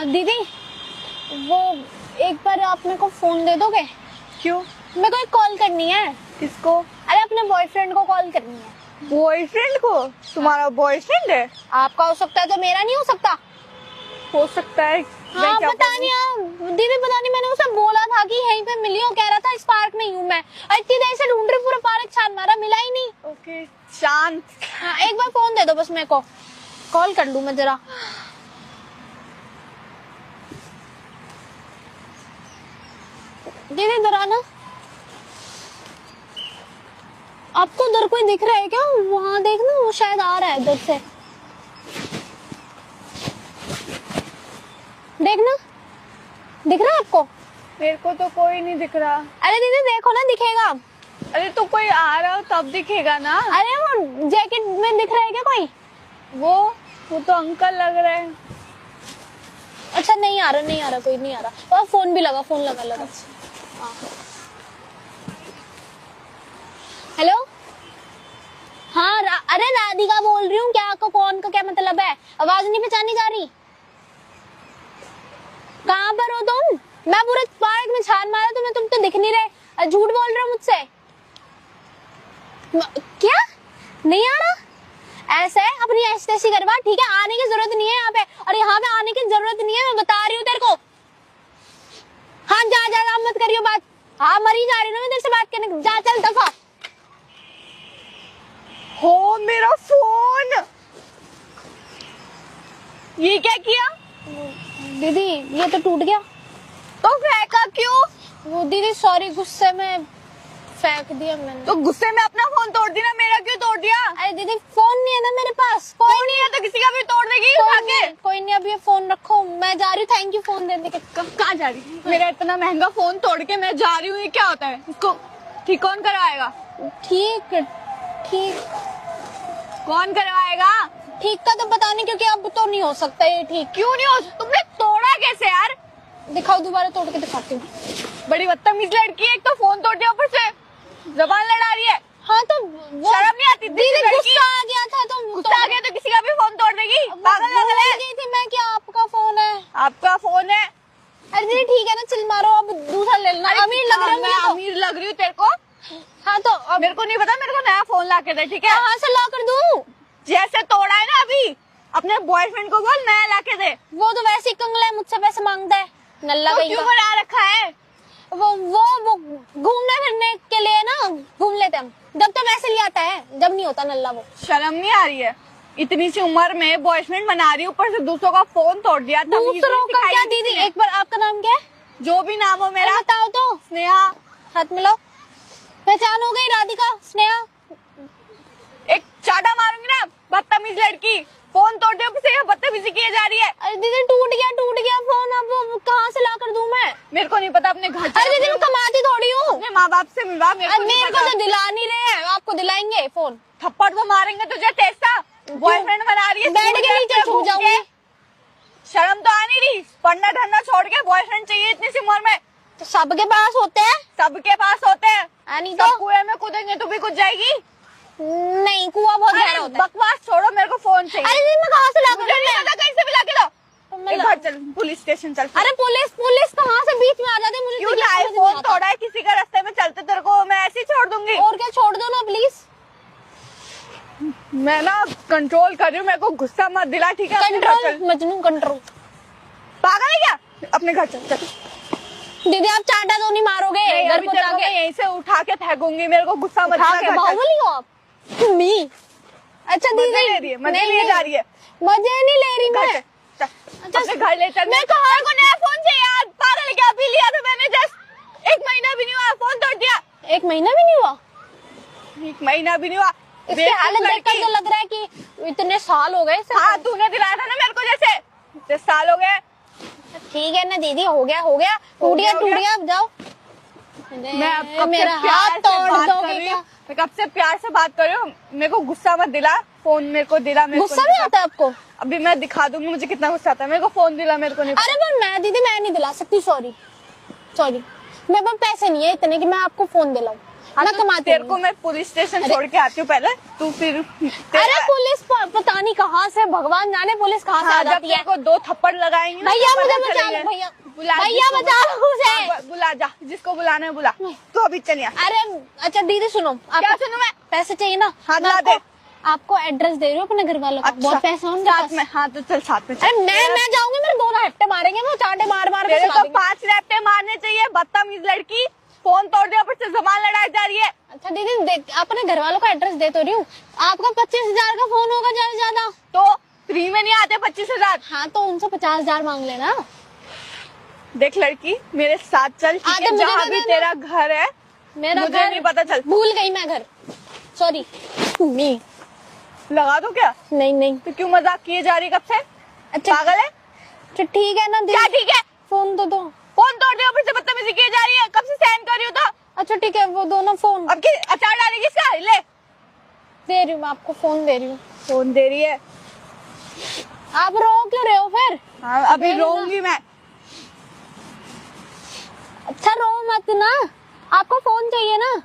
दीदी वो एक बार आप मेरे को फोन दे दोगे? क्यों? मेरे को एक कॉल करनी है। किसको? अरे अपने बॉयफ्रेंड को कॉल करनी है। बॉयफ्रेंड को? तुम्हारा बॉयफ्रेंड है? आपका हो सकता है तो मेरा नहीं हो सकता। हो सकता है। हाँ पता नहीं दीदी, पता नहीं, मैंने उसे बोला था कि यहीं पे मिली हो, कह रहा था इस पार्क में ही हूँ मैं। इतनी देर से ढूंढ रही, पूरा पार्क छान मारा, मिला ही नहीं। ओके शांत। हाँ एक बार फोन दे दो बस, मेरे को कॉल कर लूँ मैं जरा। दीदी इधर आना। आपको उधर कोई दिख रहा है क्या? वहाँ देखना, वो शायद आ रहा है उधर से। देखना, दिख रहा है आपको? मेरे को तो कोई नहीं दिख रहा। अरे दीदी देखो ना, दिखेगा। अरे तो कोई आ रहा हो तब दिखेगा ना। अरे वो जैकेट में दिख रहा है क्या कोई? वो तो अंकल लग रहा है। अच्छा नहीं आ रहा, कोई नहीं आ रहा। और फोन भी लगा, फोन लगा। हेलो हाँ अरे राधिका बोल रही हूँ। क्या आपको कौन का क्या मतलब है? आवाज नहीं पहचानी जा रही? कहाँ पर हो तुम? मैं पूरे पार्क में छान मारा तुम्हें, तुम तो दिख नहीं रहे। झूठ बोल रहे हो मुझसे। क्या नहीं आ रहा? ऐसा है, अपनी ऐसी करवा, ठीक है? आने की जरूरत नहीं है यहाँ पे, और यहाँ पे आने की जरूरत नहीं है, मैं बता रही हूँ तेरे को। हाँ जा मत करियो बात। हाँ मरी जा रही हूँ मैं तेरे से बात करने। जा चल दफा हो। मेरा फोन ये क्या किया? दीदी ये तो टूट गया। तो फेंका क्यों? वो दीदी सॉरी, गुस्से में फेंक दिया मैंने। तो गुस्से में अपना फोन तोड़ दिया, मेरा क्यों तोड़ दिया? अरे दीदी फोन नहीं है ना मेरे पास। कोई नहीं है तो किसी का भी तोड़ देगी उठा के। कोई नहीं, अब ये फोन रखो, मैं जा रही हूँ। थैंक यू फोन देने के। कहाँ जा रही है? मेरा इतना महंगा फोन तोड़ के मैं जा रही हूँ, ये क्या होता है? इसको ठीक कौन करवाएगा? ठीक कौन करवाएगा? ठीक का तो पता नहीं, क्योंकि अब तो नहीं हो सकता ये ठीक। क्यों नहीं हो? तुमने तोड़ा कैसे यार? दिखाओ, दोबारा तोड़ के दिखाती हूँ। बड़ी बदतमीज लड़की है, एक तो फोन तोड़ दिया, ऊपर से जबान लड़ा रही है। हाँ तो वो शर्म नहीं आती? दीदी गुस्सा आ गया था तो गुस्सा आ गया तो किसी का भी फोन तोड़ देगी? पागल है थी मैं। क्या आपका फोन है? आपका फोन है? अरे दीदी ठीक है ना, चल मारो, अब दूसरा ले लेना। अमीर लग रही मैं अमीर लग रही हूँ तेरे को? हाँ तो अब मेरे को नहीं पता, मेरे को नया फोन ला के दे, ठीक है? कहाँ से ला कर दूं? जैसे तोड़ा है ना अभी, अपने बॉयफ्रेंड को बोल नया ला के दे। वो तो वैसे ही कंगला है, मुझसे पैसे मांगता है नल्ला तो क्यों बना रखा है? वो घूमने फिरने के लिए ना, घूम लेते हम जब तो वैसे ले आता है, जब नहीं होता नल्ला वो। शर्म नहीं आ रही है? इतनी सी उम्र में बॉयफ्रेंड बना रही, ऊपर से दूसरों का फोन तोड़ दिया। दूसरों का क्या दीदी? एक बार आपका नाम क्या है? जो भी नाम हो मेरा। बताओ तो। स्नेहा। हाथ मिलाओ। पहचान हो गई? राधिका, स्नेहा। एक चाटा मारूंगी ना, बदतमीज लड़की। फोन तोड़ दिया, फिर बदतमीजी किए जा रही है। अरे दीदी टूट गया फोन, अब कहाँ से ला कर दूं मैं? मेरे को नहीं पता, अपने घर। अरे दीदी मैं कमाती थोड़ी हूँ। अपने माँ बाप से मिलवा। मेरे को तो दिला नहीं रहे हैं, आपको दिलाएंगे फोन। थप्पड़ तो मारेंगे तुझे तेजा। बॉयफ्रेंड बना रही है, बैठ के नीचे छू जाऊंगी। शर्म तो आ नहीं रही? पढ़ना ढरना छोड़ के बॉयफ्रेंड चाहिए इतनी सी उम्र में? तो सबके पास होते हैं। सबके पास होते हैं? नहीं तो तो कुएं में कूदेंगे तो भी कूद जाएगी? नहीं, कुआं बहुत गहरा होता है। बकवास छोड़ो, मेरे को फोन चाहिए। अरे दीदी मैं कहाँ से ला कर दूं? कहीं से भी ला के दो। घर चल, पुलिस स्टेशन चल। अरे पुलिस कहाँ से बीच में आ जाती है? मुझे क्यों लाए? फोन तोड़ा है किसी का, रास्ते में चलते तेरे को मैं ऐसे ही छोड़ दूंगी? और क्या, छोड़ दो ना प्लीज। मैं ना कंट्रोल कर रही हूँ, मेरे को गुस्सा मत दिला, ठीक है? Control Majnu control. पागल है क्या? अपने घर चल। दीदी आप चाटा तो नहीं मारोगे? घर को जाके यहीं से उठा के फेंकूंगी, मेरे को गुस्सा मत दिला। बाहुबली हो आप? मी अच्छा दीदी ले रही है, मजे लिए जा रही है। मजे नहीं ले रही मैं। अपने घर ले चल। मैं कहा को नया फोन चाहिए यार। पागल है क्या? अभी लिया था मैंने, जस्ट 1 महीना भी नहीं हुआ, फोन तोड़ दिया। 1 महीना भी नहीं हुआ? 1 महीना भी नहीं हुआ। इसकी हालत देखकर तो लग रहा है कि इतने साल हो गए। हाँ तूने दिलाया था ना मेरे को, जैसे 10 साल हो गए। ठीक है ना दीदी, हो गया टूट गया, अब जाओ। मैं अब मेरा हाथ तोड़ दोगे क्या? मैं कब से प्यार से बात कर रही हूँ, मेरे को गुस्सा मत दिला। फोन मेरे को दिला। गुस्सा भी आता है आपको? अभी मैं दिखा दूंगी मुझे कितना गुस्सा आता है। मेरे को फोन दिला, मेरे को नहीं। अरे पर मैं नहीं दिला सकती, सॉरी मेरे पास पैसे नहीं है इतने कि मैं आपको फोन दिलाऊं। मैं कमाती तेरे हूँ। को मैं पुलिस स्टेशन छोड़ के आती हूँ पहले, तू फिर अरे पुलिस पता नहीं कहाँ से, भगवान जाने पुलिस कहाँ से आ जब जाती है। तेरे को 2 थप्पड़ लगाएंगे ना, भैया तो मुझे पता बचा चलेगा। लो, भैया बुला भैया जिसको- बचा लो मुझे। हाँ, बुला जा, जिसको बुलाना है बुला। तू अभी चल यहाँ। अरे अच्छा दीदी सुनो, क्या आपको सुनूं मैं? पैसे चाहिए ना? हाँ, मैं ला दे। आपको एड्रेस दे रही हूँ अपने घर वालों का, बहुत पैसे हैं उनके साथ पास। में, हाँ तो चल साथ में चल। अरे मैं जाऊंगी, मेरे 2 हट्टे मारेंगे, वो चाटे मार मार के तेरे सुला को देंगे। 5 रैप्टे मारने चाहिए, बदतमीज लड़की। फोन तोड़ दिया, ऊपर से जबान लड़ाई जा रही है। अच्छा दीदी देख, अपने घर वालों का एड्रेस दे तो रही हूँ। आपका 25,000 का फोन होगा ज्यादा से ज्यादा। तो फ्री में नहीं आते 25,000। हाँ तो उनसे 50,000 मांग लेना। देख लड़की, मेरे साथ चल, ठीक आगे है? मुझे जहाँ दे भी देना। तेरा घर है, मेरा मुझे घर नहीं पता चल। भूल गई मैं घर, सॉरी। नहीं लगा दो क्या? नहीं तो क्यों मजाक किए जा रही कब से? अच्छा पागल है अच्छा ठीक है ना क्या? दीदी, ठीक है, फोन तो दो। फोन तोड़ दिया, ऊपर से बदतमीजी किए जा रही है। कब से सहन कर रही हो? तो अच्छा ठीक है, वो दोनों फोन अब की अचार डालेगी इसका? ले दे रही हूँ, आपको फोन दे रही हूँ। फोन दे रही है। आप रो क्यों रहे हो फिर? हाँ, अभी दे देना। रोऊंगी मैं। अच्छा रो मत ना, आपको फोन चाहिए ना?